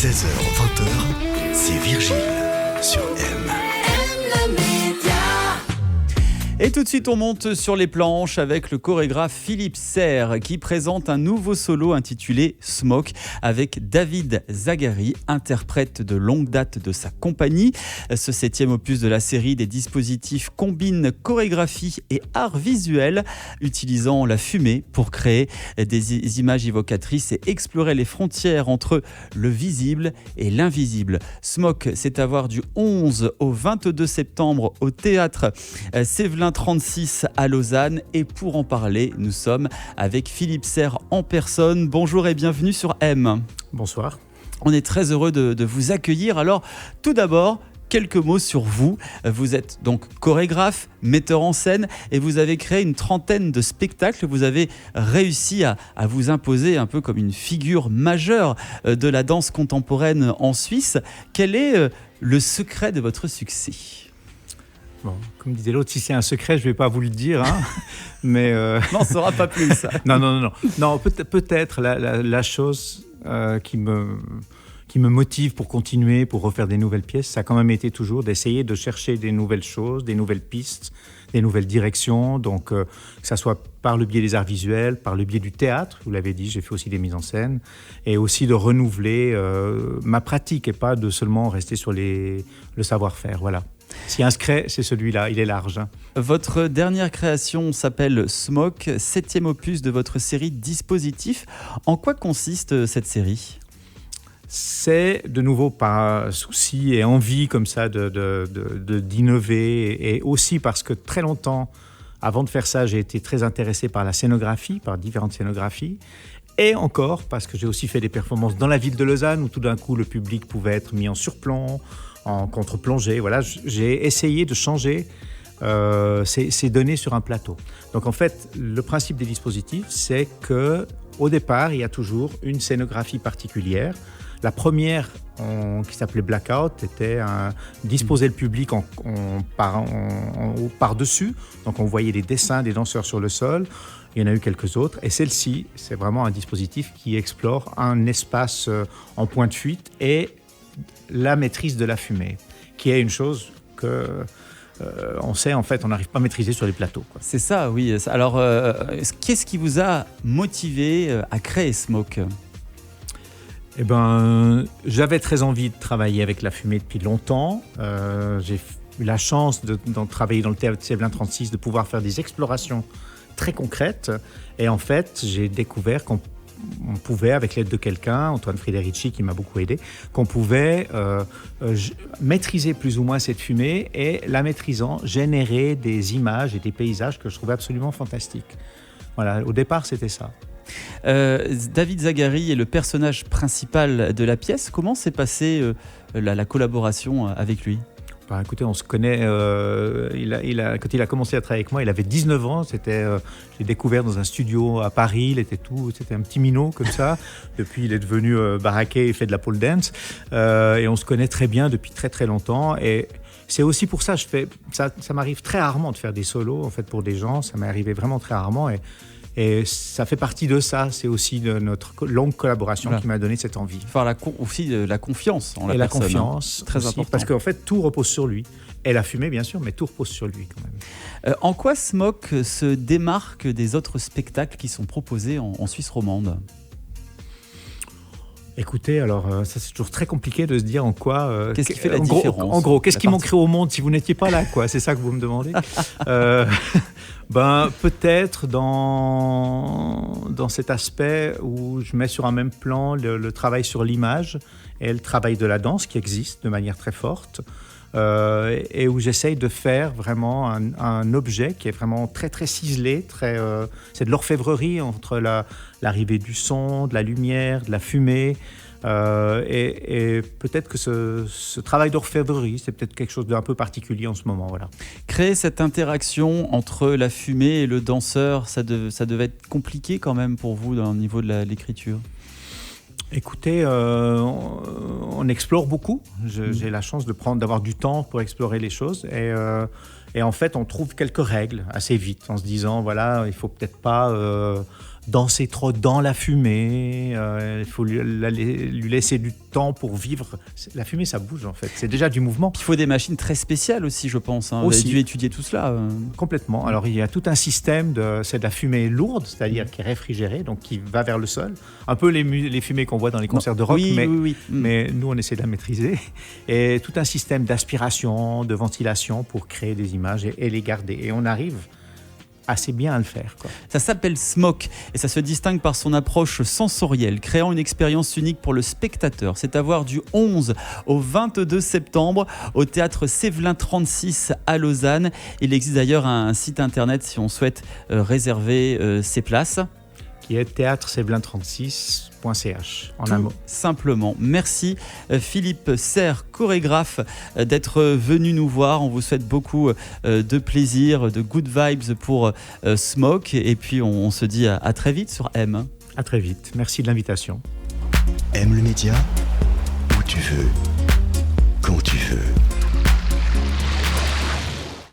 16h-20h, c'est Virgile sur M. Et tout de suite, on monte sur les planches avec le chorégraphe Philippe Serre qui présente un nouveau solo intitulé Smoke avec David Zagari, interprète de longue date de sa compagnie. Ce 7e opus de la série des dispositifs combine chorégraphie et art visuel, utilisant la fumée pour créer des images évocatrices et explorer les frontières entre le visible et l'invisible. Smoke, c'est à voir du 11 au 22 septembre au théâtre Sévelin 36 à Lausanne, et pour en parler, nous sommes avec Philippe Serre en personne. Bonjour et bienvenue sur M. Bonsoir. On est très heureux de vous accueillir. Alors, tout d'abord, quelques mots sur vous. Vous êtes donc chorégraphe, metteur en scène et vous avez créé une trentaine de spectacles. Vous avez réussi à vous imposer un peu comme une figure majeure de la danse contemporaine en Suisse. Quel est le secret de votre succès ? Bon, comme disait l'autre, si c'est un secret, je ne vais pas vous le dire, hein, mais on n'en saura pas plus. Non, peut-être la chose qui me motive pour continuer, pour refaire des nouvelles pièces, ça a quand même été toujours d'essayer de chercher des nouvelles choses, des nouvelles pistes, des nouvelles directions, donc que ça soit par le biais des arts visuels, par le biais du théâtre, vous l'avez dit, j'ai fait aussi des mises en scène, et aussi de renouveler ma pratique et pas de seulement rester sur le savoir-faire, voilà. S'il y a un secret, c'est celui-là, il est large. Votre dernière création s'appelle Smoke, 7e opus de votre série Dispositif. En quoi consiste cette série ? C'est de nouveau par souci et envie comme ça d'innover, et aussi parce que très longtemps, avant de faire ça, j'ai été très intéressé par la scénographie, par différentes scénographies. Et encore, parce que j'ai aussi fait des performances dans la ville de Lausanne où tout d'un coup le public pouvait être mis en surplomb, en contre-plongée. Voilà, j'ai essayé de changer ces données sur un plateau. Donc en fait, le principe des dispositifs, c'est qu'au départ, il y a toujours une scénographie particulière. La première, qui s'appelait Blackout, était disposer le public par-dessus. Donc on voyait les dessins des danseurs sur le sol. Il y en a eu quelques autres. Et celle-ci, c'est vraiment un dispositif qui explore un espace en point de fuite et la maîtrise de la fumée, qui est une chose que on sait, en fait, on n'arrive pas à maîtriser sur les plateaux, quoi. C'est ça, oui. Alors, qu'est-ce qui vous a motivé à créer Smoke ? Eh j'avais très envie de travailler avec la fumée depuis longtemps. J'ai eu la chance d'en travailler dans le théâtre Sévelin 36, de pouvoir faire des explorations très concrètes. Et en fait, j'ai découvert qu'on pouvait, avec l'aide de quelqu'un, Antoine Friderici, qui m'a beaucoup aidé, qu'on pouvait maîtriser plus ou moins cette fumée et, la maîtrisant, générer des images et des paysages que je trouvais absolument fantastiques. Voilà, au départ, c'était ça. David Zagari est le personnage principal de la pièce. Comment s'est passée la collaboration avec lui ? Écoutez, on se connaît. Quand il a commencé à travailler avec moi, il avait 19 ans. Je l'ai découvert dans un studio à Paris. C'était un petit minot comme ça. Depuis, il est devenu baraqué et fait de la pole dance. Et on se connaît très bien depuis très très longtemps. Et c'est aussi pour ça ça m'arrive très rarement de faire des solos en fait pour des gens. Ça m'est arrivé vraiment très rarement. Et ça fait partie de ça, c'est aussi de notre longue collaboration qui m'a donné cette envie. Enfin, aussi la confiance en la personne. Et la confiance, très aussi, important. parce qu'en fait, tout repose sur lui. Et la fumée, bien sûr, mais tout repose sur lui quand même. En quoi Smoke se démarque des autres spectacles qui sont proposés en Suisse romande ? Écoutez, alors ça c'est toujours très compliqué de se dire en quoi... qu'est-ce qui fait la différence ? En gros, qu'est-ce qui manquerait au monde si vous n'étiez pas là, quoi ? C'est ça que vous me demandez. Peut-être dans cet aspect où je mets sur un même plan le travail sur l'image et le travail de la danse qui existe de manière très forte, et où j'essaye de faire vraiment un objet qui est vraiment très très ciselé, c'est de l'orfèvrerie entre l'arrivée du son, de la lumière, de la fumée. Et peut-être que ce travail d'orfèvrerie, c'est peut-être quelque chose d'un peu particulier en ce moment. Voilà. Créer cette interaction entre la fumée et le danseur, ça devait être compliqué quand même pour vous au niveau de l'écriture ? Écoutez, on explore beaucoup. J'ai la chance d'avoir du temps pour explorer les choses. Et en fait, on trouve quelques règles assez vite en se disant, voilà, il faut peut-être pas danser trop dans la fumée, il faut lui laisser du temps pour vivre. La fumée, ça bouge en fait, c'est déjà du mouvement. Il faut des machines très spéciales aussi, je pense. Vous avez dû étudier tout cela. Complètement. Alors, il y a tout un système, c'est de la fumée lourde, c'est-à-dire qui est réfrigérée, donc qui va vers le sol. Un peu les fumées qu'on voit dans les concerts de rock, mais nous, on essaie de la maîtriser. Et tout un système d'aspiration, de ventilation pour créer des images et les garder. Et on arrive assez bien à le faire, quoi. Ça s'appelle Smoke et ça se distingue par son approche sensorielle, créant une expérience unique pour le spectateur. C'est à voir du 11 au 22 septembre au théâtre Sévelin 36 à Lausanne. Il existe d'ailleurs un site internet si on souhaite réserver ses places. Qui est théâtre-sévelin36.ch en Tout un mot. Simplement. Merci Philippe Serre, chorégraphe, d'être venu nous voir. On vous souhaite beaucoup de plaisir, de good vibes pour Smoke. Et puis on se dit à très vite sur M. À très vite. Merci de l'invitation. Aime le média où tu veux.